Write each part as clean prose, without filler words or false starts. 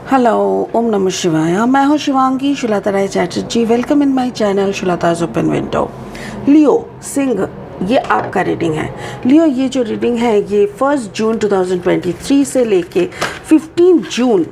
Hello, ओम नमः शिवाय। मैं हूँ Shivangi Shulata Rai Chatterjee. Welcome in my channel Shulata's open window. Leo सिंह, ये आपका रीडिंग है। लियो, ये जो रीडिंग है ये 1 जून 2023 से लेके 15 जून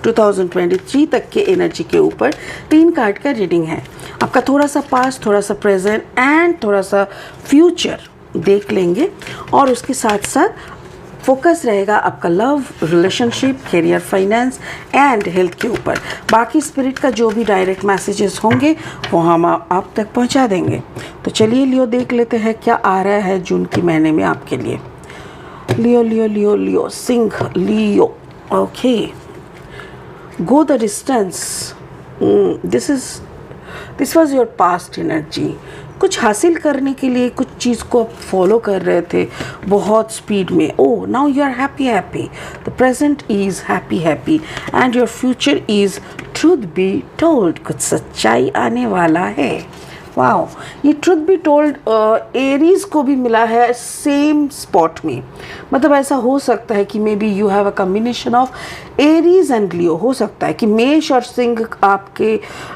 2023 तक के एनर्जी के ऊपर 3 कार्ड का रीडिंग है। आपका थोड़ा सा पास्ट, थोड़ा सा प्रेजेंट एंड थोड़ा सा फ्यूचर देख लेंगे और उसके साथ साथ फोकस रहेगा आपका love, relationship, career, finance and health के ऊपर। बाकी स्पिरिट का जो भी डायरेक्ट मैसेजेस होंगे वो हम आप तक पहुंचा देंगे। तो चलिए लियो देख लेते हैं क्या आ रहा है जून के महीने में आपके लिए। लियो लियो लियो लियो सिंह, Leo. Okay, go the distance. This was your past energy. कुछ हासिल करने के लिए कुछ चीज़ को आप फॉलो कर रहे थे बहुत स्पीड में। Oh, now you are happy happy. The present is happy happy and your future is truth be told. कुछ सच्चाई आने वाला है। वाओ, ये ट्रुथ बी टोल्ड एरीज को भी मिला है सेम स्पॉट में। मतलब ऐसा हो सकता है कि maybe you have a combination of Aries and Leo. हो सकता है कि मेष और सिंह आपके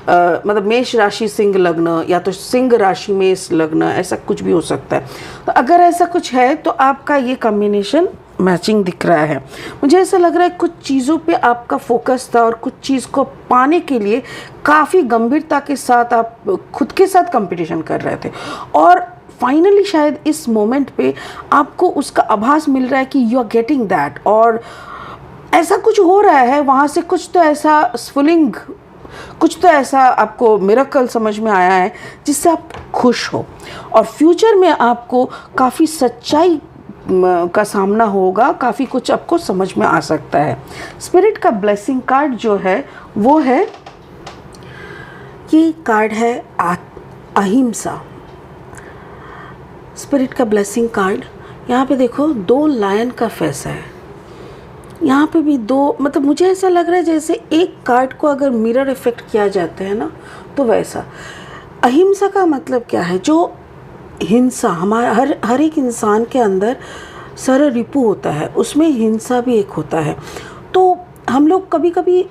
मतलब मेष राशि सिंह लग्न या तो सिंह राशि मेष लग्न, ऐसा कुछ भी हो सकता है। तो अगर ऐसा कुछ है तो आपका ये कम्बिनेशन मैचिंग दिख रहा है। मुझे ऐसा लग रहा है कुछ चीज़ों पे आपका फोकस था और कुछ चीज़ को पाने के लिए काफ़ी गंभीरता के साथ आप खुद के साथ कंपटीशन कर रहे थे और फाइनली शायद इस मोमेंट पे आपको उसका आभास मिल रहा है कि यू आर गेटिंग दैट और ऐसा कुछ हो रहा है वहाँ से। कुछ तो ऐसा स्फुलिंग, कुछ तो ऐसा आपको मिरेकल समझ में आया है जिससे आप खुश हो और फ्यूचर में आपको काफ़ी सच्चाई का सामना होगा। काफ़ी कुछ आपको समझ में आ सकता है। स्पिरिट का ब्लेसिंग कार्ड जो है वो है, ये कार्ड है अहिंसा। स्पिरिट का ब्लेसिंग कार्ड, यहाँ पे देखो 2 लायन का फेस है। यहाँ पे भी 2, मतलब मुझे ऐसा लग रहा है जैसे एक कार्ड को अगर मिरर इफेक्ट किया जाता है ना तो वैसा। अहिंसा का मतलब क्या है? जो हिंसा हमारा हर एक इंसान के अंदर सर रिपू होता है, उसमें हिंसा भी एक होता है। तो हम लोग कभी कभी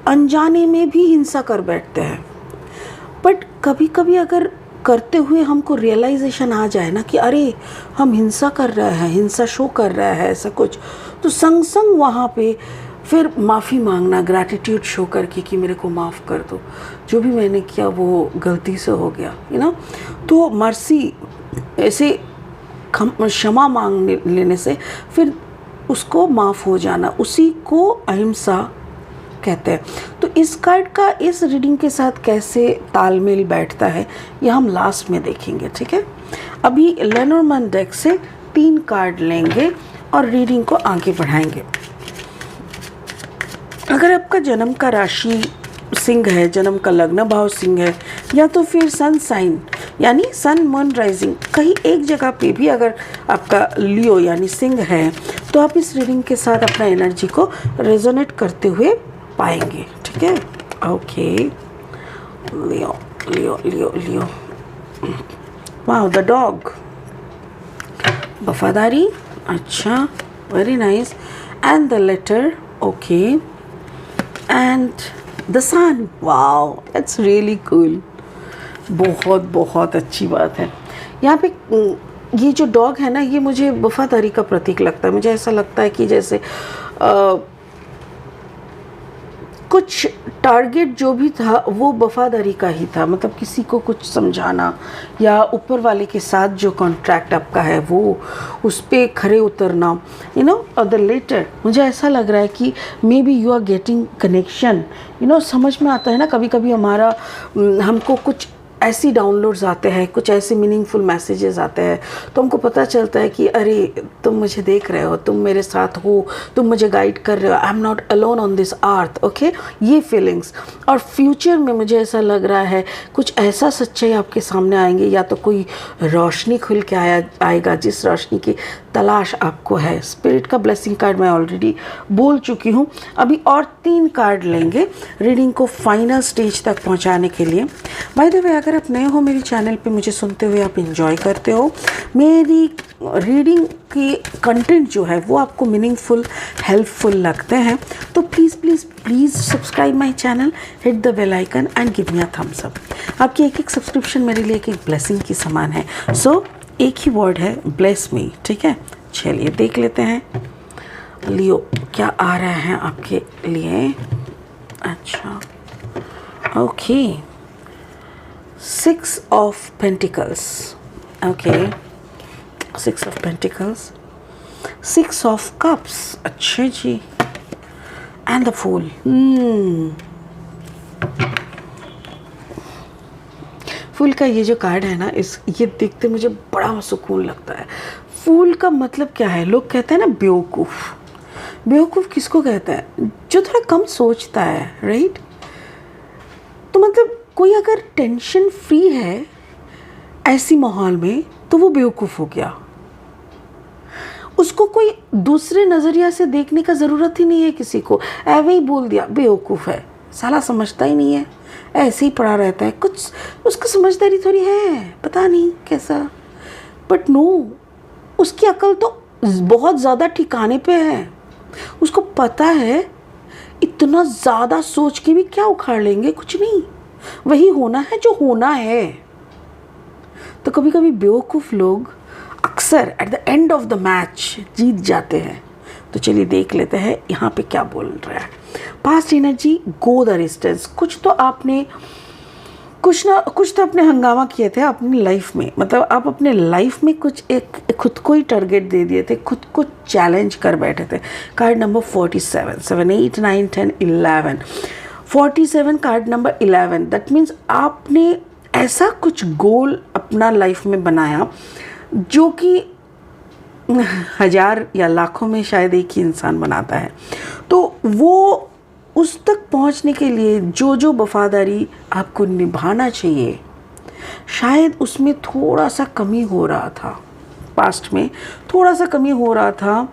अनजाने में भी हिंसा कर बैठते हैं, बट कभी कभी अगर करते हुए हमको रियलाइजेशन आ जाए ना कि अरे हम हिंसा कर रहे हैं, हिंसा शो कर रहा है ऐसा कुछ, तो संग संग वहाँ पे फिर माफ़ी मांगना, ग्रैटिट्यूड शो करके कि मेरे को माफ़ कर दो, जो भी मैंने किया वो गलती से हो गया, तो मर्सी, ऐसे क्षमा मांग लेने से फिर उसको माफ़ हो जाना, उसी को अहिंसा कहते हैं। तो इस कार्ड का इस रीडिंग के साथ कैसे तालमेल बैठता है ये हम लास्ट में देखेंगे, ठीक है। अभी लेनोर्मैन डेक से 3 कार्ड लेंगे और रीडिंग को आगे बढ़ाएंगे। अगर आपका जन्म का राशि सिंह है, जन्म का लग्न भाव सिंह है, या तो फिर सन साइन यानी सन मून राइजिंग कहीं एक जगह पे भी अगर आपका लियो यानी सिंह है तो आप इस रीडिंग के साथ अपना एनर्जी को रेजोनेट करते हुए पाएंगे, ठीक है। Okay, Leo Leo Leo Leo. Wow, the dog, वफादारी, अच्छा, very nice. And the letter, okay, and the son. Wow, that's really cool. बहुत बहुत अच्छी बात है। यहाँ पे ये जो डॉग है ना, ये मुझे वफादारी का प्रतीक लगता है। मुझे ऐसा लगता है कि जैसे कुछ टारगेट जो भी था वो वफादारी का ही था, मतलब किसी को कुछ समझाना या ऊपर वाले के साथ जो कॉन्ट्रैक्ट आपका है वो उस पर खरे उतरना, और द लेटर मुझे ऐसा लग रहा है कि maybe you are getting connection. समझ में आता है ना कभी कभी हमको कुछ ऐसी डाउनलोड्स आते हैं, कुछ ऐसे मीनिंगफुल मैसेजेस आते हैं तो हमको पता चलता है कि अरे तुम मुझे देख रहे हो, तुम मेरे साथ हो, तुम मुझे गाइड कर रहे हो, I am not alone on this earth. Okay, ये फीलिंग्स। और फ्यूचर में मुझे ऐसा लग रहा है कुछ ऐसा सच्चाई आपके सामने आएंगे, या तो कोई रोशनी खुल के आएगा जिस रोशनी की तलाश आपको है। स्पिरिट का ब्लेसिंग कार्ड मैं ऑलरेडी बोल चुकी हूँ। अभी और 3 कार्ड लेंगे रीडिंग को फाइनल स्टेज तक पहुँचाने के लिए। बाय द वे, अगर आप नए हो मेरे चैनल पे, मुझे सुनते हुए आप एंजॉय करते हो, मेरी रीडिंग की कंटेंट जो है वो आपको मीनिंगफुल, हेल्पफुल लगते हैं, तो please please please subscribe my channel, hit the bell icon and give me a thumbs up. आपकी एक एक सब्सक्रिप्शन मेरे लिए एक ब्लेसिंग की समान है। सो एक ही वर्ड है, ब्लेस मी, ठीक है। चलिए देख लेते हैं लियो क्या आ रहा है आपके लिए। अच्छा, okay, 6 of pentacles, okay, 6 of pentacles, 6 of cups, अच्छे जी, एंड द फूल। फूल का ये जो कार्ड है ना, ये देखते मुझे बड़ा सुकून लगता है। फूल का मतलब क्या है? लोग कहते हैं ना बेवकूफ़। बेवकूफ़ किसको कहते हैं? जो थोड़ा कम सोचता है, राइट? तो मतलब कोई अगर टेंशन फ्री है ऐसी माहौल में, तो वो बेवकूफ़ हो गया। उसको कोई दूसरे नज़रिया से देखने का ज़रूरत ही नहीं है किसी को। ऐवे ही बोल दिया बेवकूफ़ है, साला समझता ही नहीं है, ऐसे ही पड़ा रहता है, कुछ उसका समझदारी थोड़ी है, पता नहीं कैसा। बट नो, उसकी अकल तो बहुत ज़्यादा ठिकाने पे है। उसको पता है इतना ज़्यादा सोच के भी क्या उखाड़ लेंगे, कुछ नहीं, वही होना है जो होना है। तो कभी कभी बेवकूफ़ लोग अक्सर at the end of the match जीत जाते हैं। तो चलिए देख लेते हैं यहाँ पे क्या बोल रहा है। Past energy, go the distance. कुछ तो आपने अपने हंगामा किए थे अपनी लाइफ में, मतलब आप अपने लाइफ में कुछ एक खुद को ही टारगेट दे दिए थे, खुद को चैलेंज कर बैठे थे। Card number 47, 7, 8, 9, 10, 11, 47 card number 11। That means आपने ऐसा कुछ गोल अपना लाइफ में बनाया जो कि 1000 या लाखों में शायद एक ही इंसान बनाता है। तो वो उस तक पहुंचने के लिए जो वफादारी आपको निभाना चाहिए, शायद उसमें थोड़ा सा कमी हो रहा था, पास्ट में थोड़ा सा कमी हो रहा था।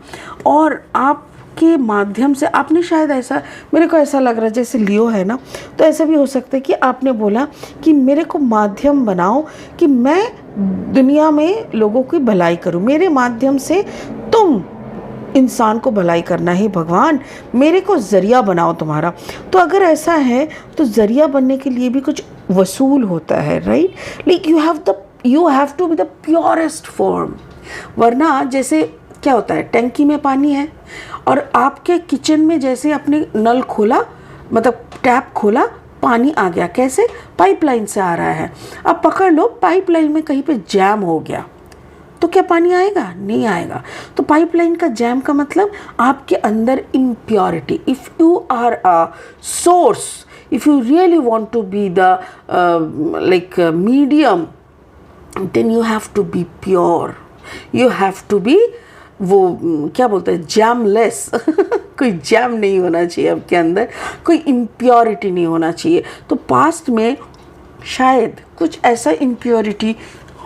और आपके माध्यम से आपने शायद ऐसा, मेरे को ऐसा लग रहा है जैसे लियो है ना, तो ऐसा भी हो सकता है कि आपने बोला कि मेरे को माध्यम बनाओ कि मैं दुनिया में लोगों की भलाई करूं, मेरे माध्यम से तुम इंसान को भलाई करना है भगवान, मेरे को ज़रिया बनाओ तुम्हारा। तो अगर ऐसा है तो ज़रिया बनने के लिए भी कुछ वसूल होता है, right? Like you have to be the purest form. वरना जैसे क्या होता है, टंकी में पानी है और आपके किचन में जैसे आपने नल खोला, मतलब टैप खोला, पानी आ गया। कैसे? पाइपलाइन से आ रहा है। अब पकड़ लो, पाइपलाइन में कहीं पे जैम हो गया तो क्या पानी आएगा? नहीं आएगा। तो पाइपलाइन का जैम का मतलब आपके अंदर impurity. If you are a source, if you really want to be the like medium, then you have to be pure, you have to be, वो क्या बोलते हैं, जैमलेस। कोई जैम नहीं होना चाहिए आपके अंदर, कोई इम्प्योरिटी नहीं होना चाहिए। तो पास्ट में शायद कुछ ऐसा इम्प्योरिटी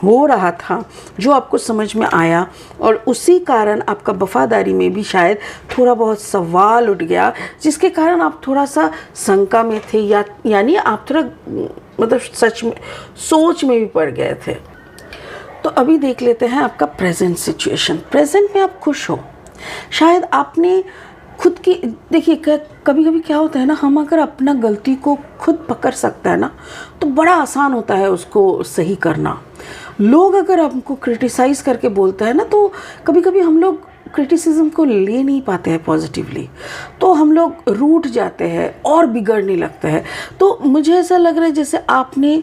हो रहा था जो आपको समझ में आया, और उसी कारण आपका वफादारी में भी शायद थोड़ा बहुत सवाल उठ गया, जिसके कारण आप थोड़ा सा शंका में थे, यानी आप थोड़ा मतलब सच में सोच में भी पड़ गए थे। तो अभी देख लेते हैं आपका प्रेजेंट सिचुएशन। प्रेजेंट में आप खुश हो, शायद आपने खुद की, देखिए कभी कभी क्या होता है ना, हम अगर अपना गलती को खुद पकड़ सकता है ना, तो बड़ा आसान होता है उसको सही करना। लोग अगर हमको क्रिटिसाइज़ करके बोलते हैं ना, तो कभी कभी हम लोग क्रिटिसिज्म को ले नहीं पाते हैं पॉजिटिवली, तो हम लोग रूठ जाते हैं और बिगड़ने लगते हैं। तो मुझे ऐसा लग रहा है जैसे आपने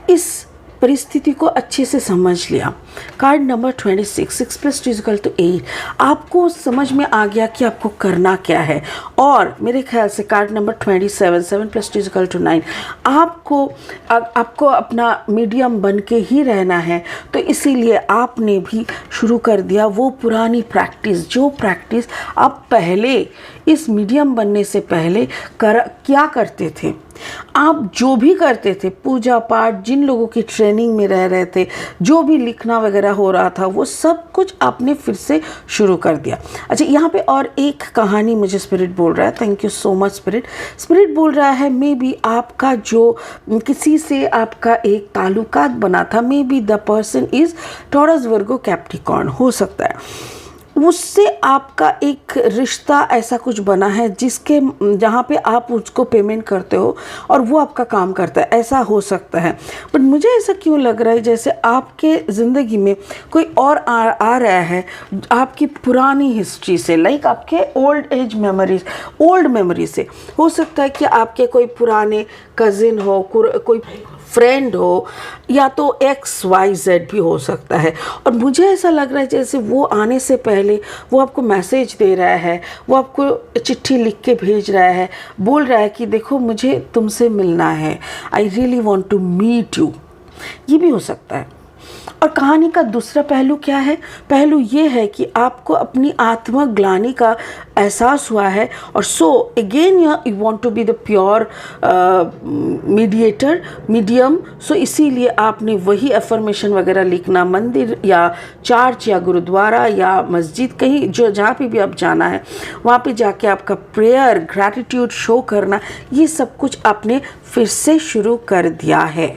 इस परिस्थिति को अच्छे से समझ लिया। कार्ड नंबर 26, 6 + 2 = 8, आपको समझ में आ गया कि आपको करना क्या है। और मेरे ख्याल से कार्ड नंबर 27, 7 + 2 = 9, आपको अपना मीडियम बन के ही रहना है। तो इसीलिए आपने भी शुरू कर दिया वो पुरानी प्रैक्टिस, जो प्रैक्टिस आप पहले इस मीडियम बनने से पहले क्या करते थे। आप जो भी करते थे, पूजा पाठ, जिन लोगों की ट्रेनिंग में रह रहे थे, जो भी लिखना वगैरह हो रहा था वो सब कुछ आपने फिर से शुरू कर दिया। अच्छा, यहाँ पे और एक कहानी मुझे स्पिरिट बोल रहा है, thank you so much spirit. Spirit बोल रहा है मे बी आपका जो किसी से आपका एक ताल्लुकात बना था, maybe the person is Taurus Virgo Capricorn, हो सकता है उससे आपका एक रिश्ता ऐसा कुछ बना है जिसके जहाँ पे आप उसको पेमेंट करते हो और वो आपका काम करता है, ऐसा हो सकता है। बट मुझे ऐसा क्यों लग रहा है जैसे आपके ज़िंदगी में कोई और आ रहा है आपकी पुरानी हिस्ट्री से, लाइक आपके ओल्ड मेमोरी से। हो सकता है कि आपके कोई पुराने कज़िन हो, कोई फ्रेंड हो, या तो XYZ भी हो सकता है। और मुझे ऐसा लग रहा है जैसे वो आने से पहले वो आपको मैसेज दे रहा है, वो आपको चिट्ठी लिख के भेज रहा है, बोल रहा है कि देखो मुझे तुमसे मिलना है, I really want to meet you. ये भी हो सकता है। और कहानी का दूसरा पहलू क्या है? पहलू ये है कि आपको अपनी आत्मग्लानि का एहसास हुआ है, और so again you want to be the pure medium. So इसीलिए आपने वही अफर्मेशन वगैरह लिखना, मंदिर या चर्च या गुरुद्वारा या मस्जिद, कहीं जो जहाँ पे भी आप जाना है वहाँ पे जाके आपका प्रेयर, ग्रैटिट्यूड शो करना, ये सब कुछ आपने फिर से शुरू कर दिया है।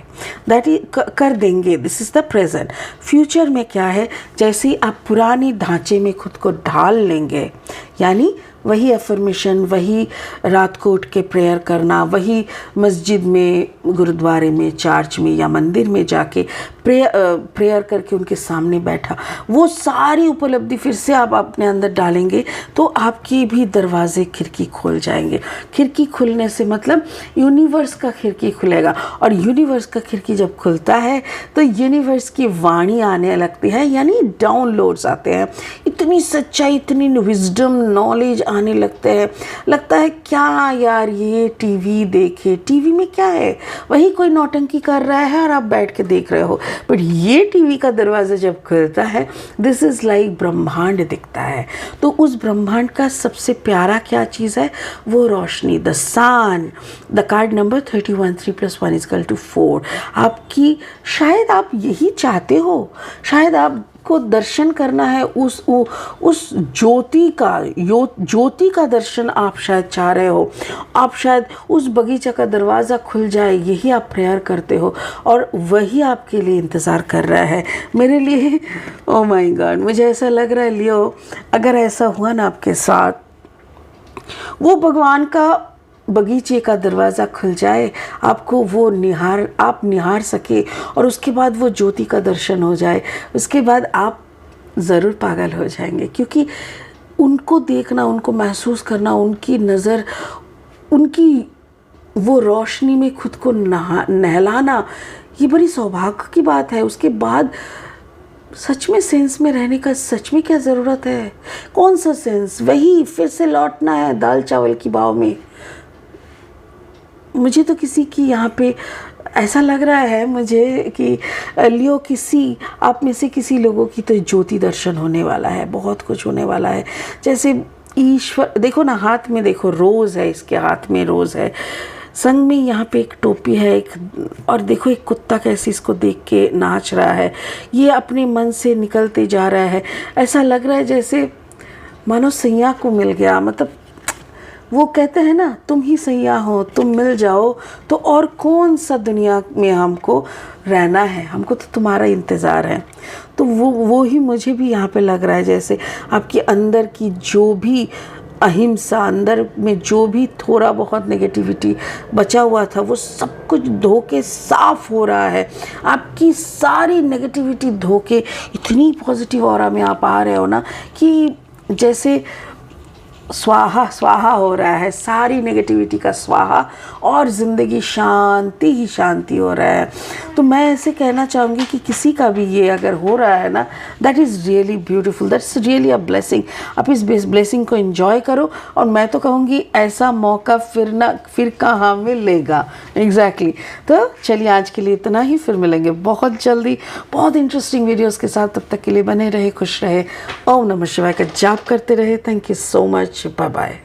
दैट ही कर देंगे। This is the present. Future में क्या है, जैसे ही आप पुरानी ढांचे में खुद को ढाल लेंगे, यानी वही अफर्मेशन, वही रात को उठ के प्रेयर करना, वही मस्जिद में, गुरुद्वारे में, चर्च में या मंदिर में जाके प्रेयर करके उनके सामने बैठा, वो सारी उपलब्धि फिर से आप अपने अंदर डालेंगे तो आपकी भी दरवाजे खिड़की खोल जाएंगे। खिड़की खुलने से मतलब यूनिवर्स का खिड़की खुलेगा, और यूनिवर्स का खिड़की जब खुलता है तो यूनिवर्स की वाणी आने लगती है, यानी डाउनलोड्स आते हैं, इतनी सच्चाई, इतनी विजडम, नॉलेज आने लगते हैं। लगता है क्या यार ये टीवी देखे, टीवी में क्या है, वही कोई नौटंकी कर रहा है और आप बैठ के देख रहे हो। बट ये टीवी का दरवाज़ा जब खुलता है, दिस इज़ लाइक ब्रह्मांड दिखता है। तो उस ब्रह्मांड का सबसे प्यारा क्या चीज़ है, वो रोशनी, the sun. The card number 31, 3 + 1 = 4। आपकी शायद आप यही चाहते हो, शायद आप को दर्शन करना है उस ज्योति का दर्शन आप शायद चाह रहे हो। आप शायद उस बगीचा का दरवाज़ा खुल जाए, यही आप प्रेयर करते हो, और वही आपके लिए इंतज़ार कर रहा है। मेरे लिए ओ माय गॉड, मुझे ऐसा लग रहा है लियो, अगर ऐसा हुआ ना आपके साथ, वो भगवान का बगीचे का दरवाज़ा खुल जाए, आपको वो आप निहार सके, और उसके बाद वो ज्योति का दर्शन हो जाए, उसके बाद आप ज़रूर पागल हो जाएंगे। क्योंकि उनको देखना, उनको महसूस करना, उनकी नज़र, उनकी वो रोशनी में खुद को नहलाना, ये बड़ी सौभाग्य की बात है। उसके बाद सच में सेंस में रहने का सच में क्या ज़रूरत है? कौन सा सेंस? वही फिर से लौटना है दाल चावल की भाव में। मुझे तो किसी की यहाँ पे ऐसा लग रहा है मुझे कि लियो, किसी आप में से किसी लोगों की तो ज्योति दर्शन होने वाला है, बहुत कुछ होने वाला है। जैसे ईश्वर, देखो ना, हाथ में देखो रोज़ है, इसके हाथ में रोज़ है, संग में यहाँ पे एक टोपी है, एक, और देखो एक कुत्ता कैसे इसको देख के नाच रहा है, ये अपने मन से निकलते जा रहा है। ऐसा लग रहा है जैसे मानो सैया को मिल गया। मतलब वो कहते हैं ना, तुम ही सैया हो, तुम मिल जाओ तो और कौन सा दुनिया में हमको रहना है, हमको तो तुम्हारा इंतज़ार है। तो वो ही मुझे भी यहाँ पे लग रहा है जैसे आपके अंदर की जो भी अहिंसा, अंदर में जो भी थोड़ा बहुत नेगेटिविटी बचा हुआ था, वो सब कुछ धो के साफ़ हो रहा है। आपकी सारी नेगेटिविटी धो के इतनी पॉजिटिव ऑरा में आप आ रहे हो ना कि जैसे स्वाहा स्वाहा हो रहा है, सारी नेगेटिविटी का स्वाहा, और ज़िंदगी शांति ही शांति हो रहा है। तो मैं ऐसे कहना चाहूँगी कि किसी का भी ये अगर हो रहा है ना, that is really beautiful, that's really a blessing. आप इस ब्लेसिंग को एंजॉय करो, और मैं तो कहूँगी ऐसा मौका फिर कहाँ मिलेगा। एग्जैक्टली। तो चलिए आज के लिए इतना ही, फिर मिलेंगे बहुत जल्दी बहुत इंटरेस्टिंग वीडियोज़ के साथ। तब तक के लिए बने रहे, खुश रहे, ओम नमः शिवाय का जाप करते रहे। Thank you so much, bye bye.